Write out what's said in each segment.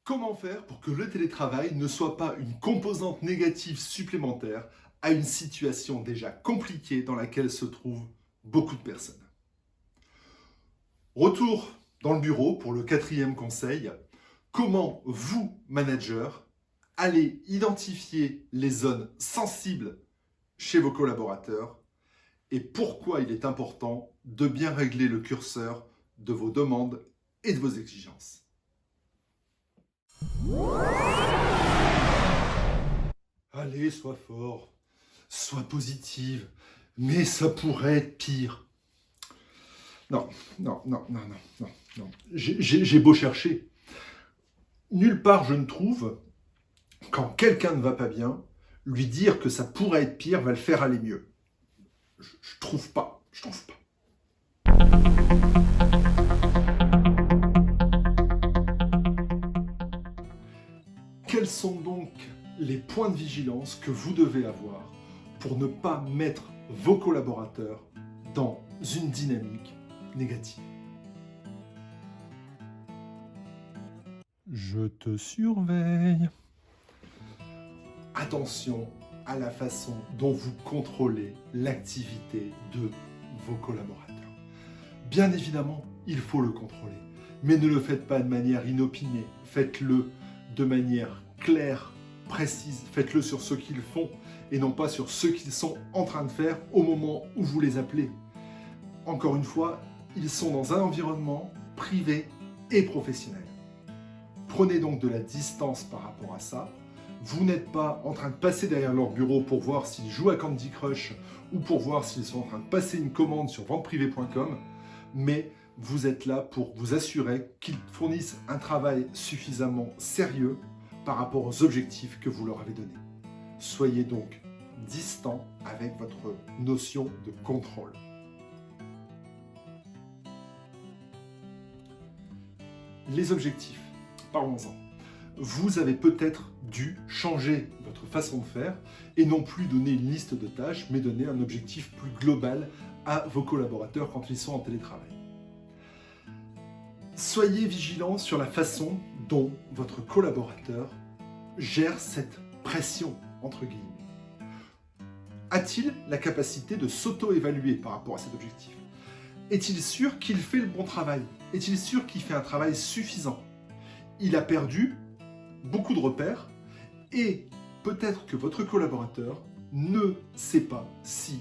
Comment faire pour que le télétravail ne soit pas une composante négative supplémentaire à une situation déjà compliquée dans laquelle se trouvent beaucoup de personnes? Retour dans le bureau pour le quatrième conseil. Comment vous, manager, allez identifier les zones sensibles chez vos collaborateurs et pourquoi il est important de bien régler le curseur de vos demandes et de vos exigences. Allez, sois fort, sois positive, mais ça pourrait être pire. Non, non, non, non, non, non, non. J'ai beau chercher. Nulle part je ne trouve, quand quelqu'un ne va pas bien, lui dire que ça pourrait être pire va le faire aller mieux. Je trouve pas, je trouve pas. Quels sont donc les points de vigilance que vous devez avoir pour ne pas mettre vos collaborateurs dans une dynamique négative? Je te surveille. Attention à la façon dont vous contrôlez l'activité de vos collaborateurs. Bien évidemment, il faut le contrôler, mais ne le faites pas de manière inopinée. Faites-le de manière claire, précise. Faites-le sur ce qu'ils font et non pas sur ce qu'ils sont en train de faire au moment où vous les appelez. Encore une fois, ils sont dans un environnement privé et professionnel. Prenez donc de la distance par rapport à ça. Vous n'êtes pas en train de passer derrière leur bureau pour voir s'ils jouent à Candy Crush ou pour voir s'ils sont en train de passer une commande sur venteprivée.com, mais vous êtes là pour vous assurer qu'ils fournissent un travail suffisamment sérieux par rapport aux objectifs que vous leur avez donnés. Soyez donc distant avec votre notion de contrôle. Les objectifs, parlons-en. Vous avez peut-être dû changer votre façon de faire et non plus donner une liste de tâches, mais donner un objectif plus global à vos collaborateurs quand ils sont en télétravail. Soyez vigilants sur la façon dont votre collaborateur gère cette pression, entre guillemets. A-t-il la capacité de s'auto-évaluer par rapport à cet objectif? Est-il sûr qu'il fait le bon travail? Est-il sûr qu'il fait un travail suffisant? Il a perdu beaucoup de repères et peut-être que votre collaborateur ne sait pas si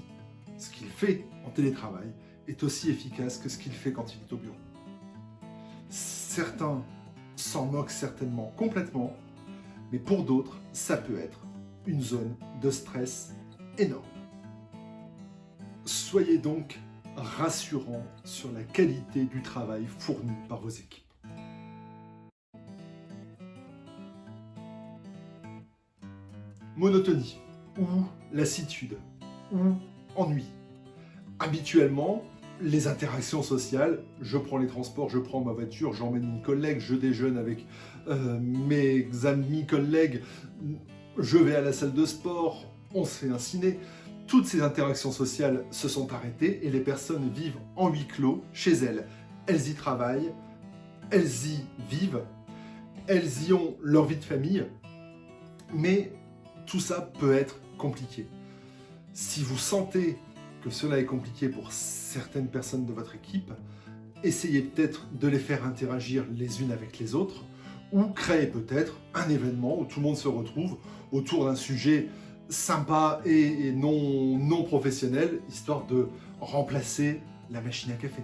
ce qu'il fait en télétravail est aussi efficace que ce qu'il fait quand il est au bureau. Certains s'en moquent certainement complètement, mais pour d'autres, ça peut être une zone de stress énorme. Soyez donc rassurants sur la qualité du travail fourni par vos équipes. Monotonie ou lassitude ou ennui. Habituellement, les interactions sociales, je prends les transports, je prends ma voiture, j'emmène une collègue, je déjeune avec mes amis collègues, je vais à la salle de sport, on se fait un ciné. Toutes ces interactions sociales se sont arrêtées et les personnes vivent en huis clos chez elles. Elles y travaillent, elles y vivent, elles y ont leur vie de famille, mais tout ça peut être compliqué. Si vous sentez que cela est compliqué pour certaines personnes de votre équipe, essayez peut-être de les faire interagir les unes avec les autres ou créer peut-être un événement où tout le monde se retrouve autour d'un sujet sympa et non professionnel, histoire de remplacer la machine à café.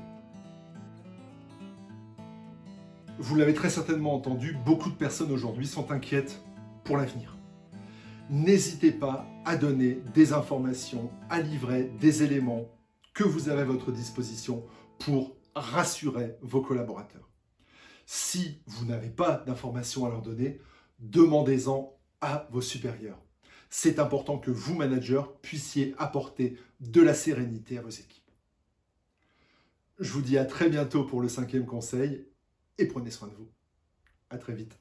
Vous l'avez très certainement entendu, beaucoup de personnes aujourd'hui sont inquiètes pour l'avenir. N'hésitez pas à donner des informations, à livrer des éléments que vous avez à votre disposition pour rassurer vos collaborateurs. Si vous n'avez pas d'informations à leur donner, demandez-en à vos supérieurs. C'est important que vous, managers, puissiez apporter de la sérénité à vos équipes. Je vous dis à très bientôt pour le 5e conseil et prenez soin de vous. À très vite.